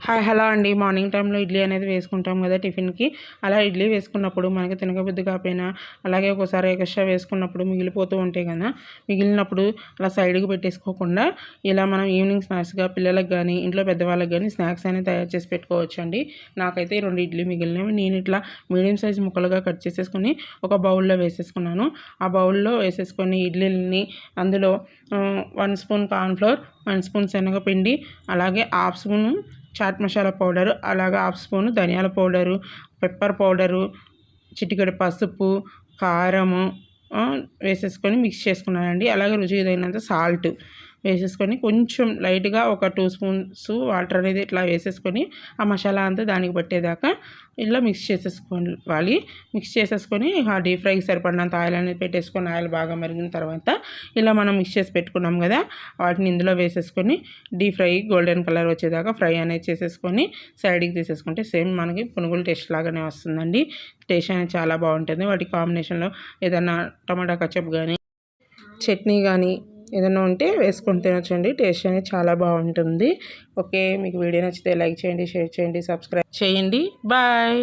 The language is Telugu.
హాయ్ హలో అండి. మార్నింగ్ టైంలో ఇడ్లీ అనేది వేసుకుంటాం కదా టిఫిన్కి. అలా ఇడ్లీ వేసుకున్నప్పుడు మనకి తినకబుద్ధి కాకపోయినా, అలాగే ఒక్కోసారి ఎక్స్ట్రా వేసుకున్నప్పుడు మిగిలిపోతూ ఉంటాయి కదా. మిగిలినప్పుడు అలా సైడ్కి పెట్టేసుకోకుండా ఇలా మనం ఈవినింగ్ స్నాక్స్గా పిల్లలకు కానీ ఇంట్లో పెద్దవాళ్ళకి కానీ స్నాక్స్ అనేది తయారు చేసి పెట్టుకోవచ్చు అండి. నాకైతే 2 ఇడ్లీ మిగిలినవి. నేను ఇట్లా మీడియం సైజ్ ముక్కలుగా కట్ చేసేసుకొని ఒక బౌల్లో వేసేసుకున్నాను. ఆ బౌల్లో వేసేసుకొని ఇడ్లీలని అందులో 1 స్పూన్ కార్న్ఫ్లోర్, 1 స్పూన్ శనగపిండి, అలాగే half spoon chaat masala powder, అలాగే హాఫ్ స్పూను ధనియాల పౌడరు, పెప్పర్ పౌడరు, చిటికెడు పసుపు, కారము వేసేసుకొని మిక్స్ చేసుకున్నానండి. అలాగే రుచికి తగినంత సాల్ట్ వేసేసుకొని కొంచెం లైట్గా ఒక 2 స్పూన్స్ వాటర్ అనేది ఇట్లా వేసేసుకొని ఆ మసాలా అంతా దానికి పట్టేదాకా ఇలా మిక్స్ చేసేసుకోవాలి. మిక్స్ చేసేసుకొని ఆ డీప్ ఫ్రైకి సరిపడినంత ఆయిల్ అనేది పెట్టేసుకొని ఆయిల్ బాగా మరిగిన తర్వాత ఇలా మనం మిక్స్ చేసి పెట్టుకున్నాం కదా, వాటిని ఇందులో వేసేసుకొని డీప్ ఫ్రై గోల్డెన్ కలర్ వచ్చేదాకా ఫ్రై అనేది చేసేసుకొని సైడ్కి తీసేసుకుంటే సేమ్ మనకి పునుగులు టేస్ట్ లాగానే వస్తుందండి. టేస్ట్ అనేది చాలా బాగుంటుంది. వాటి కాంబినేషన్లో ఏదైనా టమాటా కచప్ కానీ చట్నీ కానీ ఏదైనా ఉంటే వేసుకొని తినొచ్చండి. టేస్ట్ అనేది చాలా బాగుంటుంది. ఓకే, మీకు వీడియో నచ్చితే లైక్ చేయండి, షేర్ చేయండి, సబ్స్క్రైబ్ చేయండి. బాయ్.